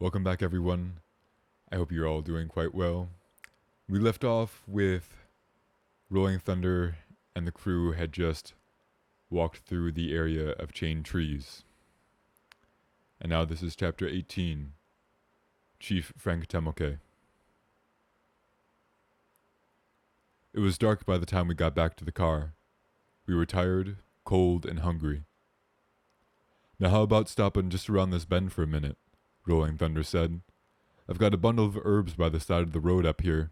Welcome back, everyone. I hope you're all doing quite well. We left off with Rolling Thunder and the crew had just walked through the area of chained trees. And now this is chapter 18, Chief Frank Temoke. It was dark by the time we got back to the car. We were tired, cold, and hungry. Now how about stopping just around this bend for a minute? Rolling Thunder said. I've got a bundle of herbs by the side of the road up here.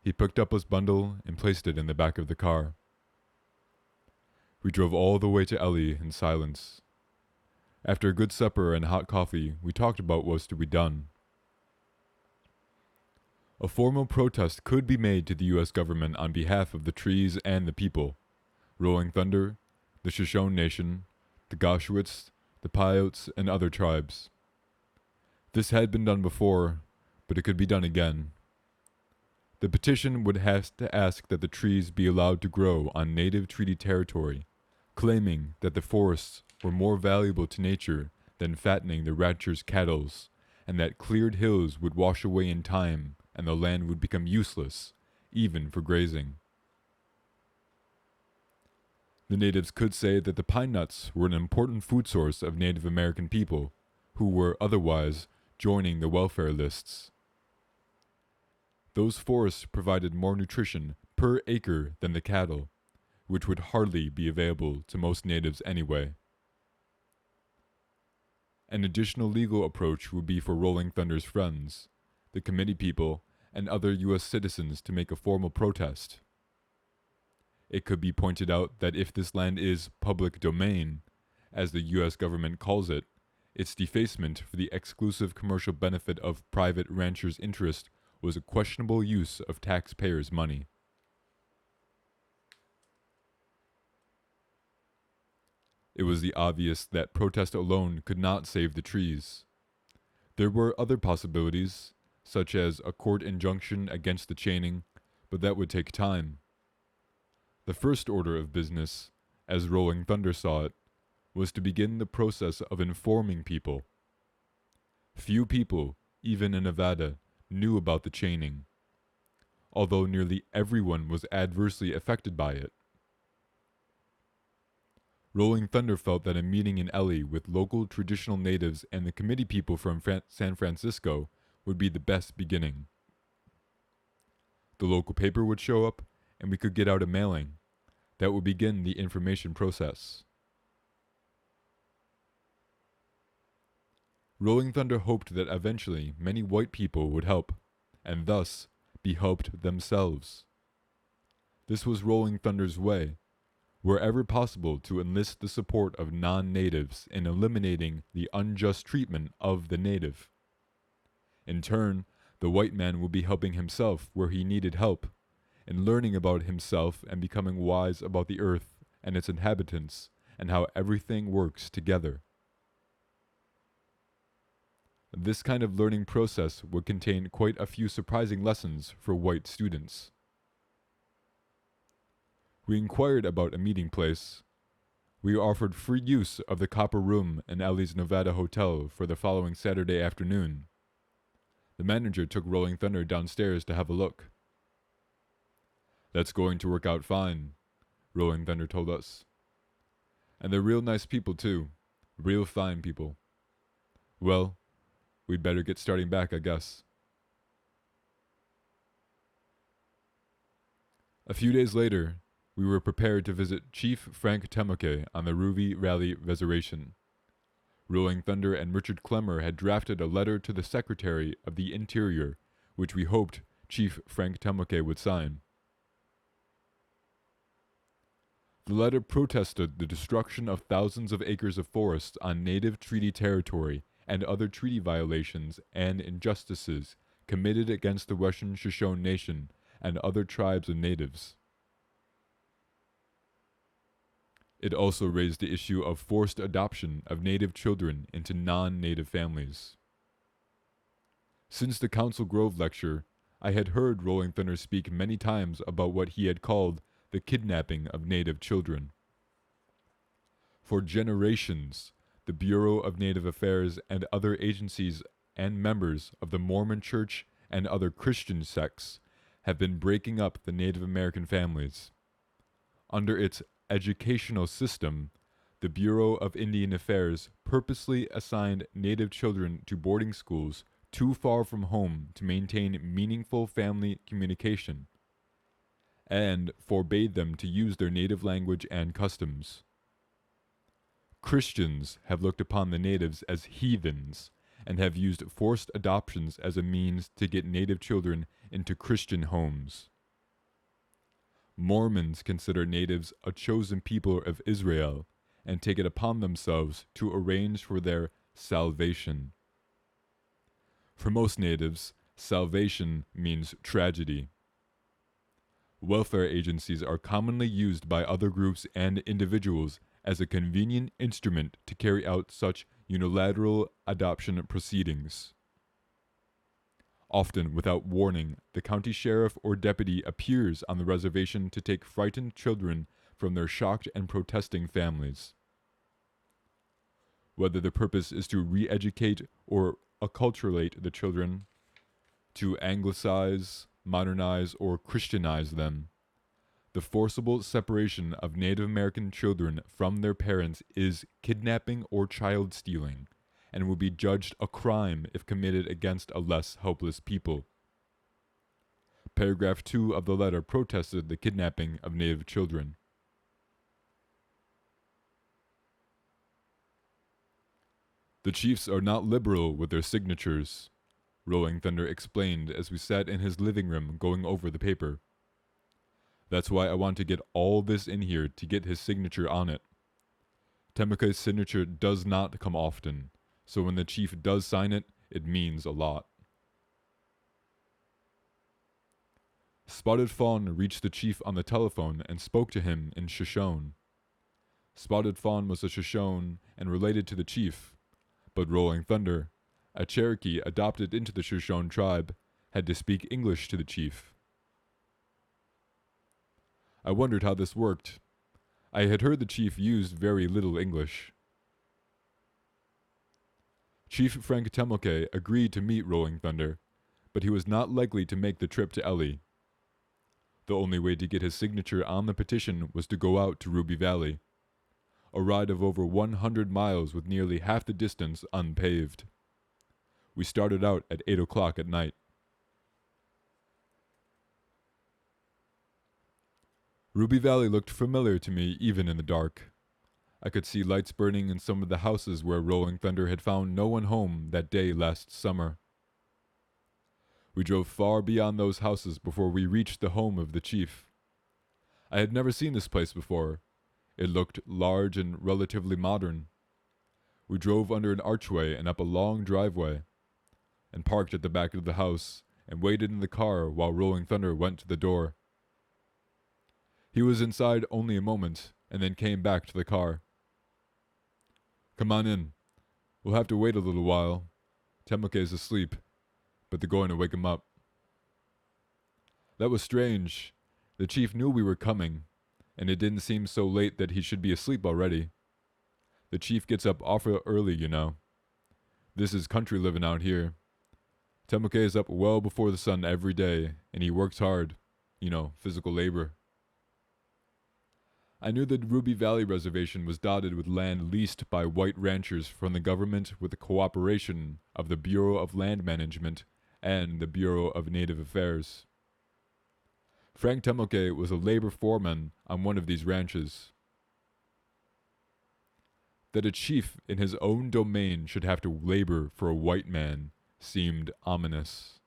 He picked up his bundle and placed it in the back of the car. We drove all the way to Ellie in silence. After a good supper and hot coffee, we talked about what was to be done. A formal protest could be made to the U.S. government on behalf of the trees and the people. Rolling Thunder, the Shoshone Nation, the Gauchowitz, the Paiutes, and other tribes. This had been done before, but it could be done again. The petition would have to ask that the trees be allowed to grow on native treaty territory, claiming that the forests were more valuable to nature than fattening the ranchers' cattle, and that cleared hills would wash away in time and the land would become useless, even for grazing. The natives could say that the pine nuts were an important food source of Native American people, who were otherwise joining the welfare lists. Those forests provided more nutrition per acre than the cattle, which would hardly be available to most natives anyway. An additional legal approach would be for Rolling Thunder's friends, the committee people, and other U.S. citizens to make a formal protest. It could be pointed out that if this land is public domain, as the U.S. government calls it, its defacement for the exclusive commercial benefit of private ranchers' interest was a questionable use of taxpayers' money. It was the obvious that protest alone could not save the trees. There were other possibilities, such as a court injunction against the chaining, but that would take time. The first order of business, as Rolling Thunder saw it, was to begin the process of informing people. Few people, even in Nevada, knew about the chaining, although nearly everyone was adversely affected by it. Rolling Thunder felt that a meeting in Ellie with local traditional natives and the committee people from San Francisco would be the best beginning. The local paper would show up, and we could get out a mailing. That would begin the information process. Rolling Thunder hoped that eventually many white people would help, and thus be helped themselves. This was Rolling Thunder's way, wherever possible, to enlist the support of non-natives in eliminating the unjust treatment of the native. In turn, the white man would be helping himself where he needed help, in learning about himself and becoming wise about the earth and its inhabitants and how everything works together. This kind of learning process would contain quite a few surprising lessons for white students. We inquired about a meeting place. We were offered free use of the copper room in Ellie's Nevada hotel for the following Saturday afternoon. The manager took Rolling Thunder downstairs to have a look. That's going to work out fine, Rolling Thunder told us. And they're real nice people too. Real fine people. Well, we'd better get starting back, I guess. A few days later, we were prepared to visit Chief Frank Temoke on the Ruby Valley Reservation. Rolling Thunder and Richard Clemmer had drafted a letter to the Secretary of the Interior, which we hoped Chief Frank Temoke would sign. The letter protested the destruction of thousands of acres of forest on native treaty territory and other treaty violations and injustices committed against the Russian Shoshone Nation and other tribes of natives. It also raised the issue of forced adoption of native children into non-native families. Since the Council Grove lecture, I had heard Rolling Thunder speak many times about what he had called the kidnapping of native children. For generations, the Bureau of Native Affairs and other agencies and members of the Mormon Church and other Christian sects have been breaking up the Native American families. Under its educational system, the Bureau of Indian Affairs purposely assigned Native children to boarding schools too far from home to maintain meaningful family communication, and forbade them to use their native language and customs. Christians have looked upon the natives as heathens and have used forced adoptions as a means to get native children into Christian homes. Mormons consider natives a chosen people of Israel and take it upon themselves to arrange for their salvation. For most natives, salvation means tragedy. Welfare agencies are commonly used by other groups and individuals as a convenient instrument to carry out such unilateral adoption proceedings. Often, without warning, the county sheriff or deputy appears on the reservation to take frightened children from their shocked and protesting families. Whether the purpose is to re-educate or acculturate the children, to anglicize, modernize, or Christianize them, the forcible separation of Native American children from their parents is kidnapping or child stealing, and will be judged a crime if committed against a less helpless people. Paragraph 2 of the letter protested the kidnapping of Native children. The chiefs are not liberal with their signatures, Rolling Thunder explained as we sat in his living room going over the paper. That's why I want to get all this in here to get his signature on it. Temoke's signature does not come often, so when the chief does sign it, it means a lot. Spotted Fawn reached the chief on the telephone and spoke to him in Shoshone. Spotted Fawn was a Shoshone and related to the chief, but Rolling Thunder, a Cherokee adopted into the Shoshone tribe, had to speak English to the chief. I wondered how this worked. I had heard the chief used very little English. Chief Frank Temoke agreed to meet Rolling Thunder, but he was not likely to make the trip to Ellie. The only way to get his signature on the petition was to go out to Ruby Valley, a ride of over 100 miles with nearly half the distance unpaved. We started out at 8 o'clock at night. Ruby Valley looked familiar to me even in the dark. I could see lights burning in some of the houses where Rolling Thunder had found no one home that day last summer. We drove far beyond those houses before we reached the home of the chief. I had never seen this place before. It looked large and relatively modern. We drove under an archway and up a long driveway, and parked at the back of the house and waited in the car while Rolling Thunder went to the door. He was inside only a moment, and then came back to the car. Come on in. We'll have to wait a little while. Temoke is asleep, but they're going to wake him up. That was strange. The chief knew we were coming, and it didn't seem so late that he should be asleep already. The chief gets up awful early, you know. This is country living out here. Temoke is up well before the sun every day, and he works hard. Physical labor. I knew the Ruby Valley Reservation was dotted with land leased by white ranchers from the government with the cooperation of the Bureau of Land Management and the Bureau of Native Affairs. Frank Temoke was a labor foreman on one of these ranches. That a chief in his own domain should have to labor for a white man seemed ominous.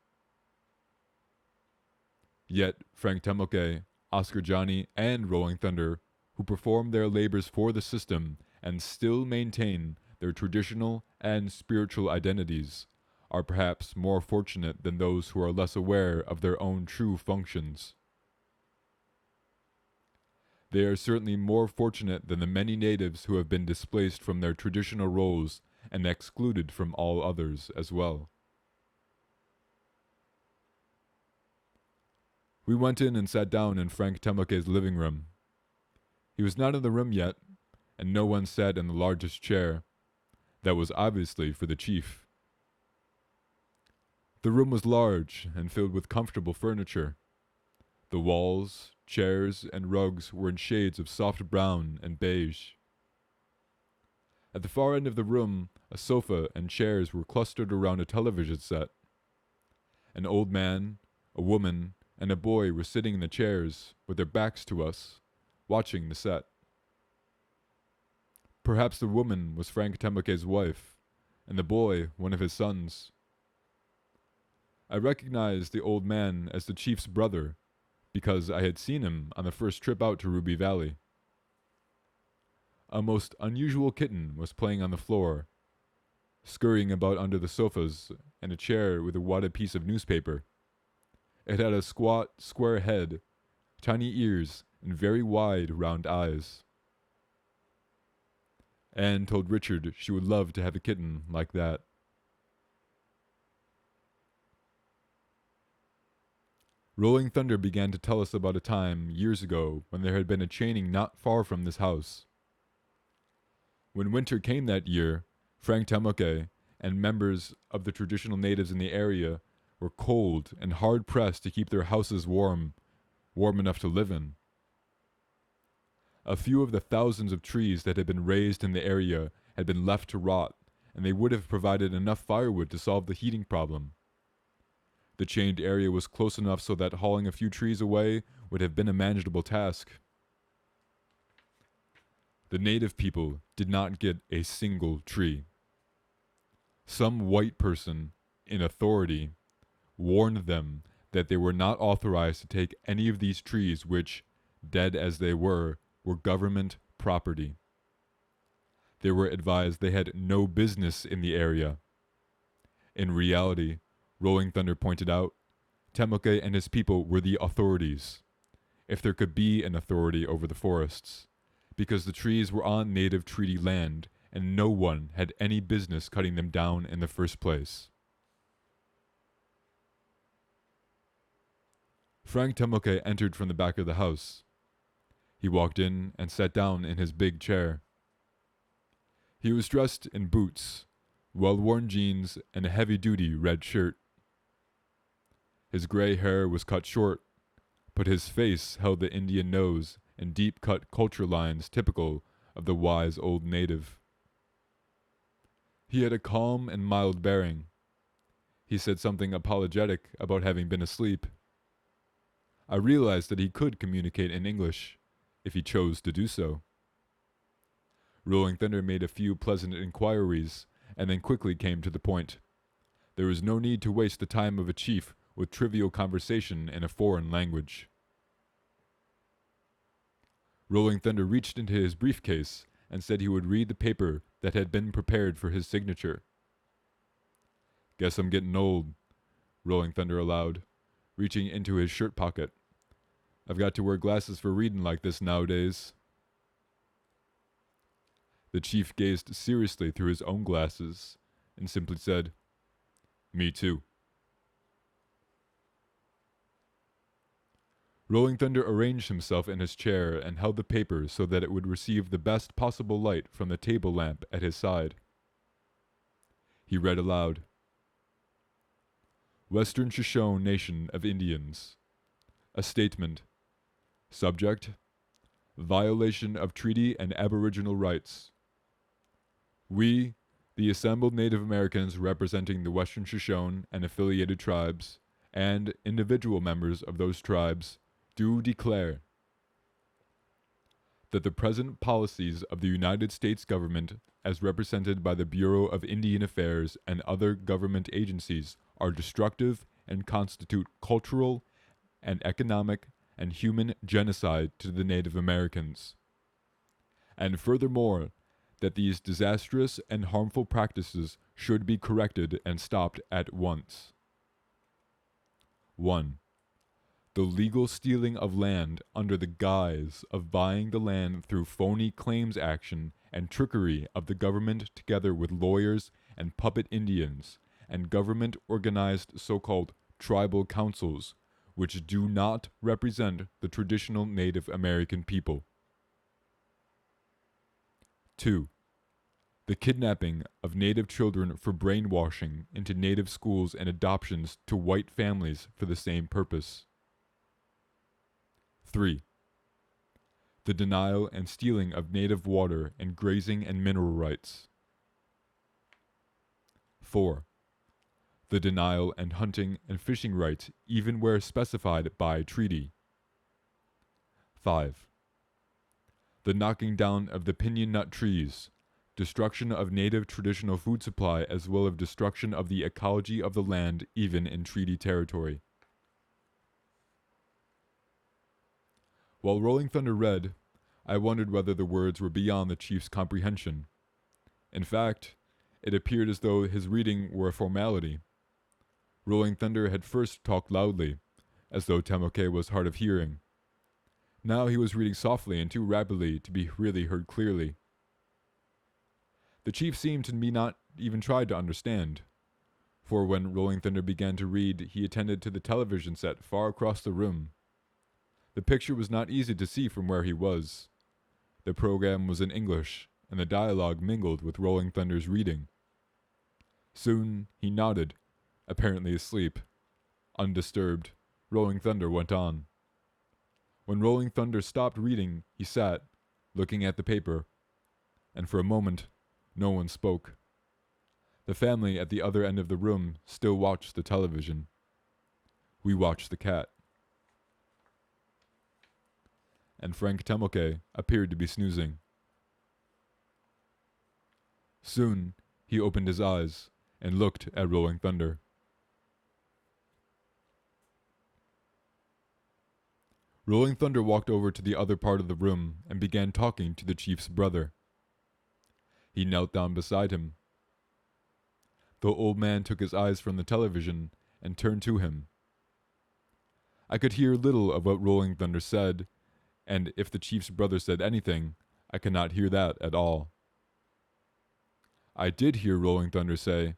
Yet Frank Temoke, Oscar Johnny, and Rolling Thunder, who perform their labors for the system and still maintain their traditional and spiritual identities, are perhaps more fortunate than those who are less aware of their own true functions. They are certainly more fortunate than the many natives who have been displaced from their traditional roles and excluded from all others as well. We went in and sat down in Frank Temoke's living room. He was not in the room yet, and no one sat in the largest chair. That was obviously for the chief. The room was large and filled with comfortable furniture. The walls, chairs, and rugs were in shades of soft brown and beige. At the far end of the room, a sofa and chairs were clustered around a television set. An old man, a woman, and a boy were sitting in the chairs, with their backs to us, watching the set. Perhaps the woman was Frank Temoke's wife, and the boy one of his sons. I recognized the old man as the chief's brother, because I had seen him on the first trip out to Ruby Valley. A most unusual kitten was playing on the floor, scurrying about under the sofas and a chair with a wadded piece of newspaper. It had a squat, square head, tiny ears, and very wide, round eyes. Anne told Richard she would love to have a kitten like that. Rolling Thunder began to tell us about a time, years ago, when there had been a chaining not far from this house. When winter came that year, Frank Temoke and members of the traditional natives in the area were cold and hard-pressed to keep their houses warm enough to live in. A few of the thousands of trees that had been raised in the area had been left to rot, and they would have provided enough firewood to solve the heating problem. The chained area was close enough so that hauling a few trees away would have been a manageable task. The native people did not get a single tree. Some white person in authority warned them that they were not authorized to take any of these trees which, dead as they were government property. They were advised they had no business in the area. In reality, Rolling Thunder pointed out, Temoke and his people were the authorities, if there could be an authority over the forests, because the trees were on native treaty land and no one had any business cutting them down in the first place. Frank Temoke entered from the back of the house. He walked in and sat down in his big chair. He was dressed in boots, well-worn jeans, and a heavy-duty red shirt. His gray hair was cut short, but his face held the Indian nose and deep-cut culture lines typical of the wise old native. He had a calm and mild bearing. He said something apologetic about having been asleep. I realized that he could communicate in English, if he chose to do so. Rolling Thunder made a few pleasant inquiries, and then quickly came to the point. There was no need to waste the time of a chief with trivial conversation in a foreign language. Rolling Thunder reached into his briefcase and said he would read the paper that had been prepared for his signature. "Guess I'm getting old," Rolling Thunder allowed, reaching into his shirt pocket. "I've got to wear glasses for reading like this nowadays." The chief gazed seriously through his own glasses and simply said, "Me too." Rolling Thunder arranged himself in his chair and held the paper so that it would receive the best possible light from the table lamp at his side. He read aloud, "Western Shoshone Nation of Indians. A statement. Subject: violation of treaty and aboriginal rights. We, the assembled Native Americans representing the Western Shoshone and affiliated tribes, and individual members of those tribes, do declare that the present policies of the United States government, as represented by the Bureau of Indian Affairs and other government agencies, are destructive and constitute cultural and economic and human genocide to the Native Americans. And furthermore, that these disastrous and harmful practices should be corrected and stopped at once. 1. The legal stealing of land under the guise of buying the land through phony claims action and trickery of the government together with lawyers and puppet Indians and government-organized so-called tribal councils, which do not represent the traditional Native American people. 2. The kidnapping of native children for brainwashing into native schools and adoptions to white families for the same purpose. 3. The denial and stealing of native water and grazing and mineral rights. 4. The denial and hunting and fishing rights even where specified by treaty. 5. The knocking down of the pinyon nut trees, destruction of native traditional food supply as well as destruction of the ecology of the land even in treaty territory. While Rolling Thunder read, I wondered whether the words were beyond the chief's comprehension. In fact, it appeared as though his reading were a formality. Rolling Thunder had first talked loudly, as though Temoke was hard of hearing. Now he was reading softly and too rapidly to be really heard clearly. The chief seemed to be not even tried to understand, for when Rolling Thunder began to read, he attended to the television set far across the room. The picture was not easy to see from where he was. The program was in English, and the dialogue mingled with Rolling Thunder's reading. Soon he nodded, apparently asleep. Undisturbed, Rolling Thunder went on. When Rolling Thunder stopped reading, he sat, looking at the paper, and for a moment, no one spoke. The family at the other end of the room still watched the television. We watched the cat. And Frank Temoke appeared to be snoozing. Soon, he opened his eyes and looked at Rolling Thunder. Rolling Thunder walked over to the other part of the room and began talking to the chief's brother. He knelt down beside him. The old man took his eyes from the television and turned to him. I could hear little of what Rolling Thunder said, and if the chief's brother said anything, I could not hear that at all. I did hear Rolling Thunder say,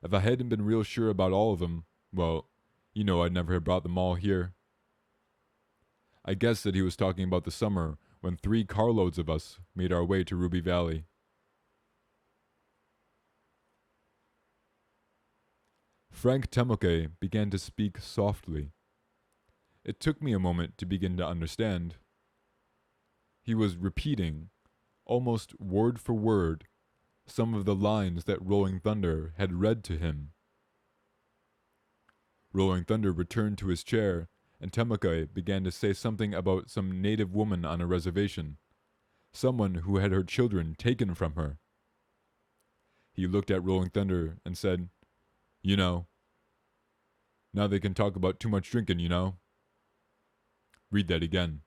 if I hadn't been real sure about all of them, well, I'd never have brought them all here. I guessed that he was talking about the summer when 3 carloads of us made our way to Ruby Valley. Frank Temoke began to speak softly. It took me a moment to begin to understand. He was repeating, almost word for word, some of the lines that Rolling Thunder had read to him. Rolling Thunder returned to his chair, and Temoke began to say something about some native woman on a reservation, someone who had her children taken from her. He looked at Rolling Thunder and said, now they can talk about too much drinking, Read that again.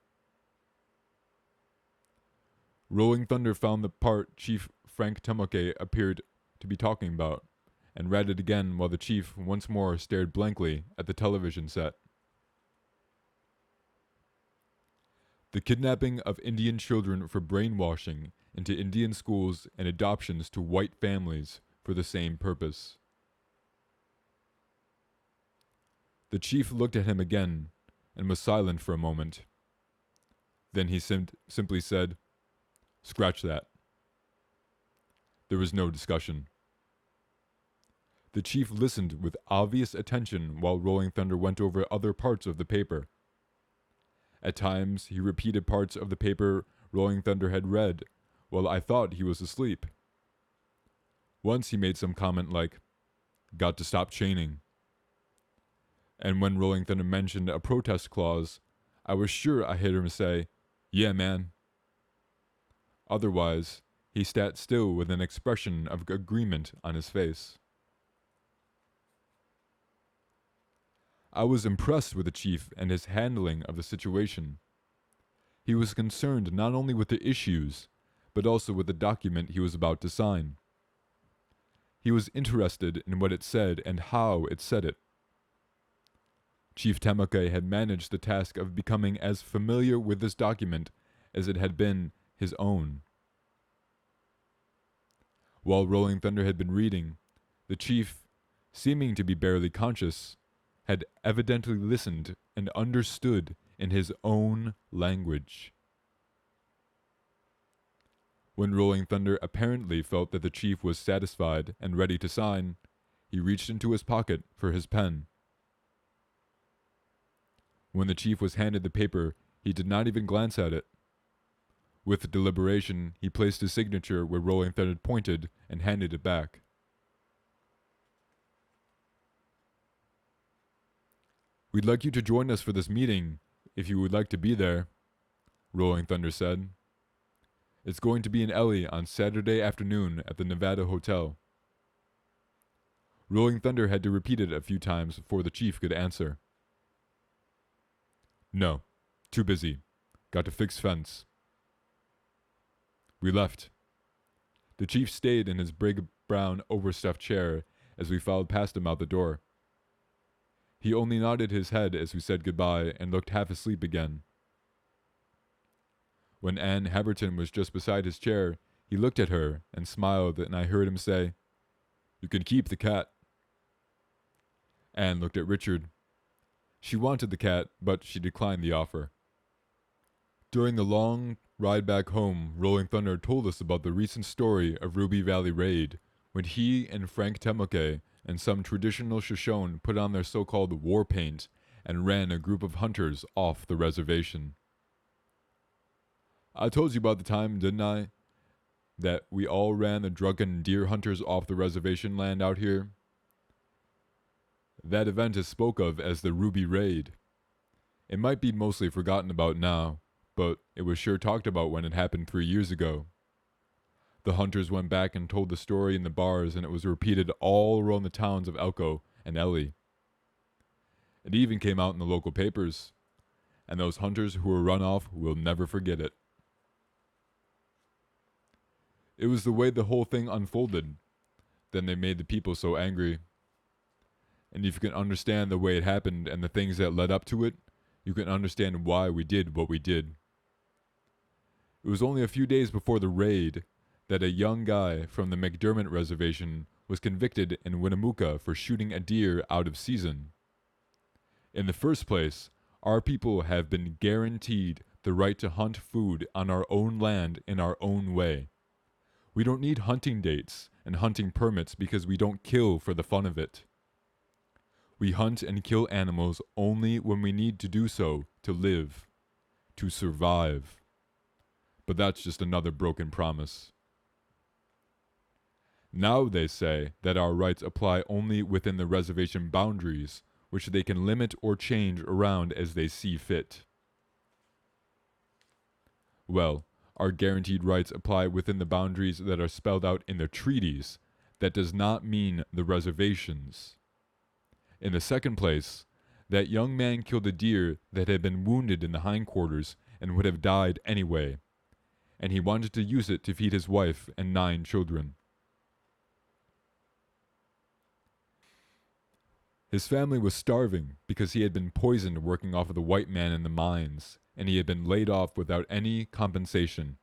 Rolling Thunder found the part Chief Frank Temoke appeared to be talking about, and read it again while the chief once more stared blankly at the television set. The kidnapping of Indian children for brainwashing into Indian schools and adoptions to white families for the same purpose. The chief looked at him again and was silent for a moment. Then he simply said, "Scratch that." There was no discussion. The chief listened with obvious attention while Rolling Thunder went over other parts of the paper. At times, he repeated parts of the paper Rolling Thunder had read, while I thought he was asleep. Once he made some comment like, "Got to stop chaining." And when Rolling Thunder mentioned a protest clause, I was sure I heard him say, "Yeah, man." Otherwise, he sat still with an expression of agreement on his face. I was impressed with the chief and his handling of the situation. He was concerned not only with the issues, but also with the document he was about to sign. He was interested in what it said and how it said it. Chief Temoke had managed the task of becoming as familiar with this document as it had been his own. While Rolling Thunder had been reading, the chief, seeming to be barely conscious, had evidently listened and understood in his own language. When Rolling Thunder apparently felt that the chief was satisfied and ready to sign, he reached into his pocket for his pen. When the chief was handed the paper, he did not even glance at it. With deliberation, he placed his signature where Rolling Thunder pointed and handed it back. "We'd like you to join us for this meeting, if you would like to be there," Rolling Thunder said. "It's going to be in Ellie on Saturday afternoon at the Nevada Hotel." Rolling Thunder had to repeat it a few times before the chief could answer. "No, too busy. Got to fix fence." We left. The chief stayed in his big brown overstuffed chair as we filed past him out the door. He only nodded his head as we said goodbye and looked half asleep again. When Anne Haverton was just beside his chair, he looked at her and smiled, and I heard him say, "You can keep the cat." Anne looked at Richard. She wanted the cat, but she declined the offer. During the long ride back home, Rolling Thunder told us about the recent story of Ruby Valley Raid, when he and Frank Temoke and some traditional Shoshone put on their so-called war paint and ran a group of hunters off the reservation. "I told you about the time, didn't I? That we all ran the drunken deer hunters off the reservation land out here? That event is spoke of as the Ruby Raid. It might be mostly forgotten about now, but it was sure talked about when it happened 3 years ago. The hunters went back and told the story in the bars, and it was repeated all around the towns of Elko and Ellie. It even came out in the local papers, and those hunters who were run off will never forget it. It was the way the whole thing unfolded. Then they made the people so angry. And if you can understand the way it happened and the things that led up to it, you can understand why we did what we did. It was only a few days before the raid that a young guy from the McDermott Reservation was convicted in Winnemucca for shooting a deer out of season. In the first place, our people have been guaranteed the right to hunt food on our own land in our own way. We don't need hunting dates and hunting permits because we don't kill for the fun of it. We hunt and kill animals only when we need to do so to live, to survive. But that's just another broken promise. Now they say that our rights apply only within the reservation boundaries, which they can limit or change around as they see fit. Well, our guaranteed rights apply within the boundaries that are spelled out in the treaties. That does not mean the reservations. In the second place, that young man killed a deer that had been wounded in the hindquarters and would have died anyway, and he wanted to use it to feed his wife and 9 children. His family was starving because he had been poisoned working off of the white man in the mines, and he had been laid off without any compensation.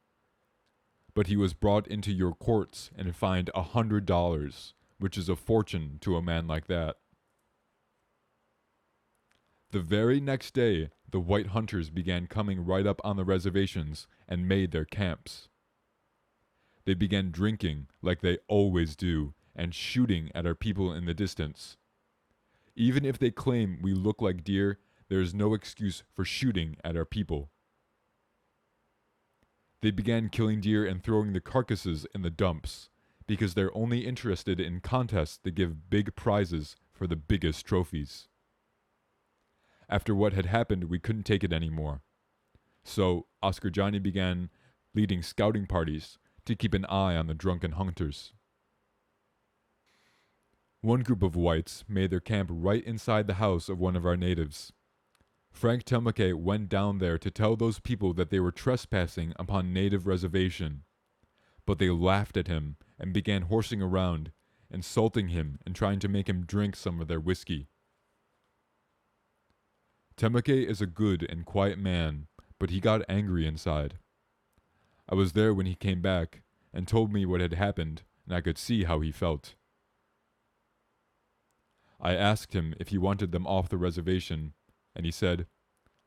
But he was brought into your courts and fined $100, which is a fortune to a man like that. The very next day, the white hunters began coming right up on the reservations and made their camps. They began drinking like they always do and shooting at our people in the distance. Even if they claim we look like deer, there is no excuse for shooting at our people. They began killing deer and throwing the carcasses in the dumps because they're only interested in contests that give big prizes for the biggest trophies. After what had happened, we couldn't take it anymore. So Oscar Johnny began leading scouting parties to keep an eye on the drunken hunters. One group of whites made their camp right inside the house of one of our natives. Frank Temoke went down there to tell those people that they were trespassing upon native reservation, but they laughed at him and began horsing around, insulting him and trying to make him drink some of their whiskey. Temoke is a good and quiet man, but he got angry inside. I was there when he came back and told me what had happened, and I could see how he felt. I asked him if he wanted them off the reservation, and he said,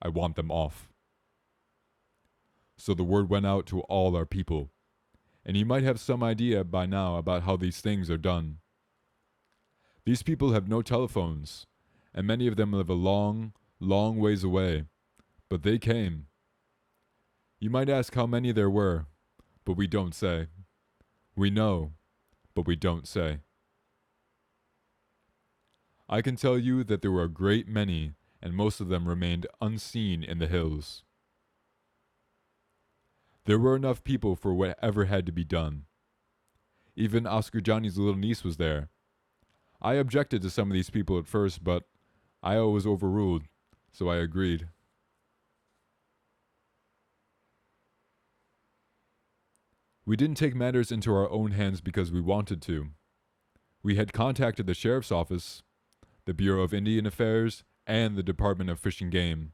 "I want them off." So the word went out to all our people, and you might have some idea by now about how these things are done. These people have no telephones, and many of them live a long, long ways away, but they came. You might ask how many there were, but we don't say. We know, but we don't say. I can tell you that there were a great many, and most of them remained unseen in the hills. There were enough people for whatever had to be done. Even Oscar Johnny's little niece was there. I objected to some of these people at first, but I was overruled, so I agreed. We didn't take matters into our own hands because we wanted to. We had contacted the sheriff's office, the Bureau of Indian Affairs, and the Department of Fish and Game.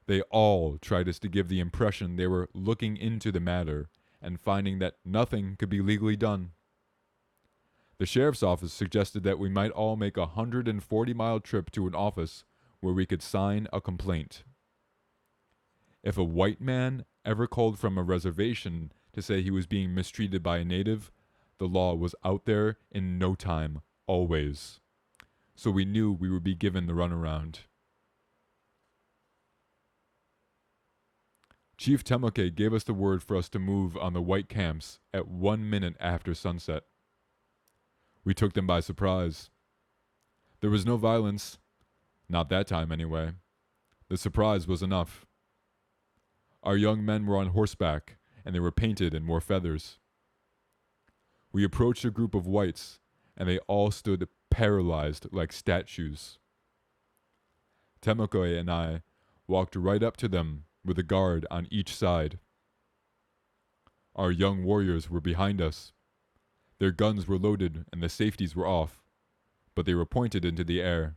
They all tried us to give the impression they were looking into the matter and finding that nothing could be legally done. The sheriff's office suggested that we might all make a 140-mile trip to an office where we could sign a complaint. If a white man ever called from a reservation to say he was being mistreated by a native, the law was out there in no time, always. So we knew we would be given the runaround. Chief Temoke gave us the word for us to move on the white camps at 1 minute after sunset. We took them by surprise. There was no violence, not that time anyway. The surprise was enough. Our young men were on horseback, and they were painted and wore feathers. We approached a group of whites, and they all stood paralyzed like statues. Temoke and I walked right up to them with a guard on each side. Our young warriors were behind us. Their guns were loaded and the safeties were off, but they were pointed into the air.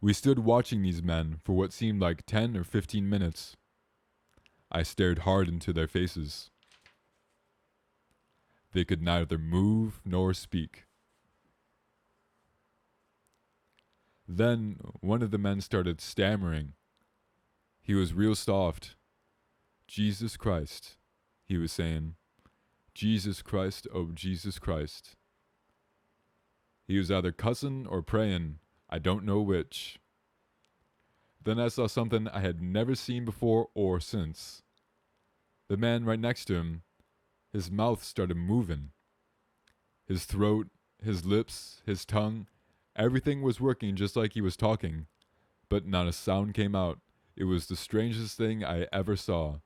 We stood watching these men for what seemed like 10 or 15 minutes. I stared hard into their faces. They could neither move nor speak. Then one of the men started stammering. He was real soft. "Jesus Christ," he was saying. "Jesus Christ, oh Jesus Christ." He was either cussing or praying. I don't know which. Then I saw something I had never seen before or since. The man right next to him, his mouth started moving. His throat, his lips, his tongue, everything was working just like he was talking, but not a sound came out. It was the strangest thing I ever saw.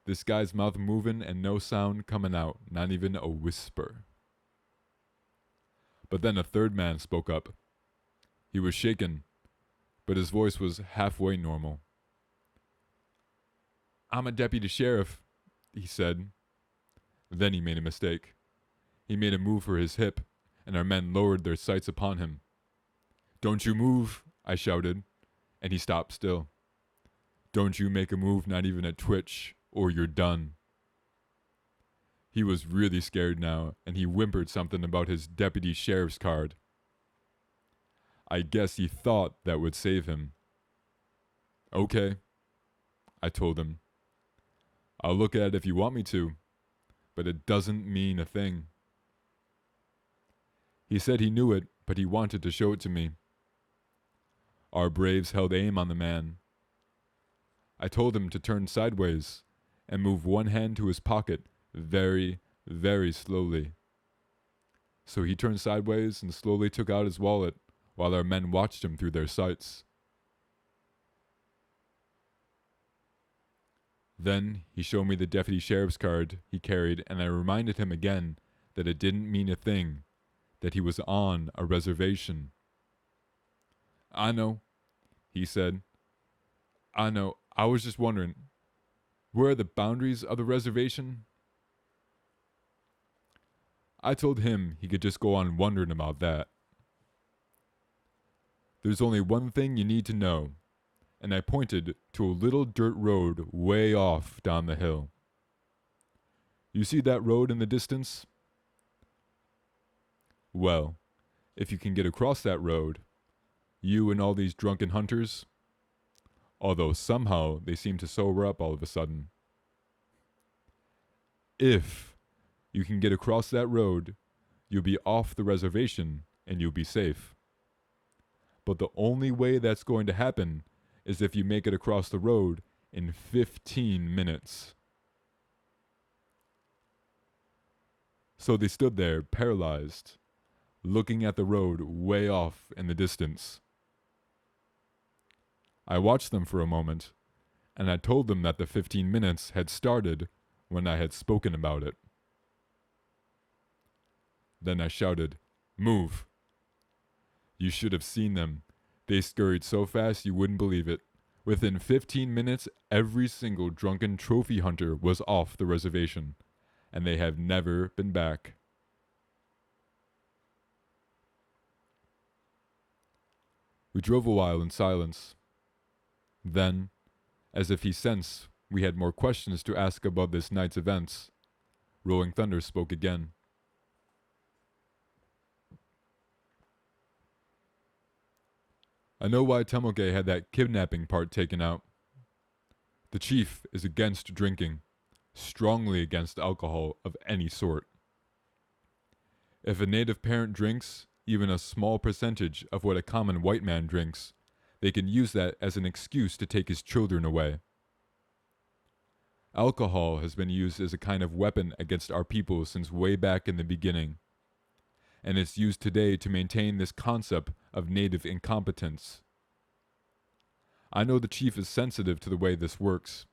This guy's mouth moving and no sound coming out, not even a whisper. But then a third man spoke up. He was shaken, but his voice was halfway normal. "I'm a deputy sheriff," he said. Then he made a mistake. He made a move for his hip, and our men lowered their sights upon him. "Don't you move," I shouted, and he stopped still. "Don't you make a move, not even a twitch, or you're done." He was really scared now, and he whimpered something about his deputy sheriff's card. I guess he thought that would save him. "Okay," I told him. "I'll look at it if you want me to, but it doesn't mean a thing." He said he knew it, but he wanted to show it to me. Our braves held aim on the man. I told him to turn sideways and move one hand to his pocket very, very slowly. So he turned sideways and slowly took out his wallet while our men watched him through their sights. Then he showed me the deputy sheriff's card he carried, and I reminded him again that it didn't mean a thing, that he was on a reservation. "I know," he said. "I know. I was just wondering, where are the boundaries of the reservation?" I told him he could just go on wondering about that. "There's only one thing you need to know," and I pointed to a little dirt road way off down the hill. "You see that road in the distance? Well, if you can get across that road, you and all these drunken hunters, although somehow they seem to sober up all of a sudden, if you can get across that road, you'll be off the reservation and you'll be safe. But the only way that's going to happen is if you make it across the road in 15 minutes. So they stood there, paralyzed, looking at the road way off in the distance. I watched them for a moment, and I told them that the 15 minutes had started when I had spoken about it. Then I shouted, "Move!" You should have seen them. They scurried so fast you wouldn't believe it. Within 15 minutes, every single drunken trophy hunter was off the reservation, and they have never been back. We drove a while in silence. Then, as if he sensed we had more questions to ask about this night's events, Rolling Thunder spoke again. I know why Temoke had that kidnapping part taken out. The chief is against drinking, strongly against alcohol of any sort. If a native parent drinks even a small percentage of what a common white man drinks, they can use that as an excuse to take his children away. Alcohol has been used as a kind of weapon against our people since way back in the beginning, and it's used today to maintain this concept of native incompetence. I know the chief is sensitive to the way this works.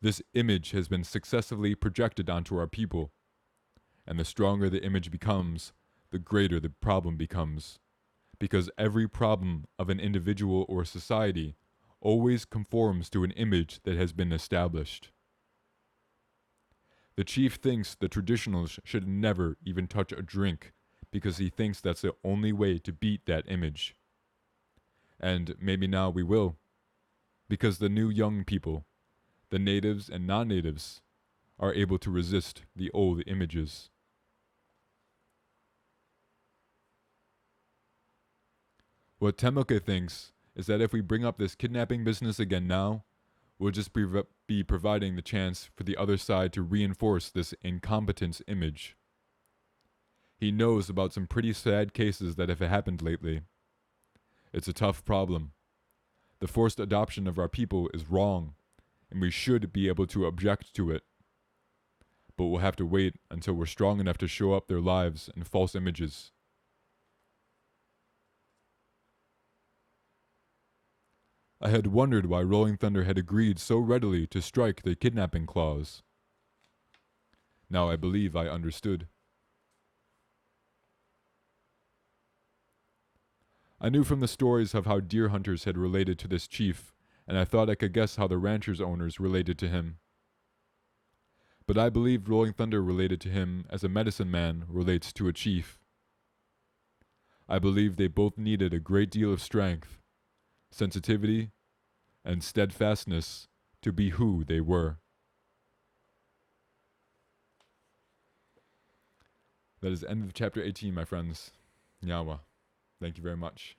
This image has been successively projected onto our people, and the stronger the image becomes, the greater the problem becomes, because every problem of an individual or society always conforms to an image that has been established. The chief thinks the traditionals should never even touch a drink because he thinks that's the only way to beat that image. And maybe now we will, because the new young people, the natives and non-natives, are able to resist the old images. What Temoke thinks is that if we bring up this kidnapping business again now, we'll just be providing the chance for the other side to reinforce this incompetence image. He knows about some pretty sad cases that have happened lately. It's a tough problem. The forced adoption of our people is wrong, and we should be able to object to it. But we'll have to wait until we're strong enough to show up their lives and false images. I had wondered why Rolling Thunder had agreed so readily to strike the kidnapping clause. Now I believe I understood. I knew from the stories of how deer hunters had related to this chief, and I thought I could guess how the rancher's owners related to him. But I believed Rolling Thunder related to him as a medicine man relates to a chief. I believed they both needed a great deal of strength, sensitivity, and steadfastness to be who they were. That is the end of chapter 18, my friends. Niawa. Thank you very much.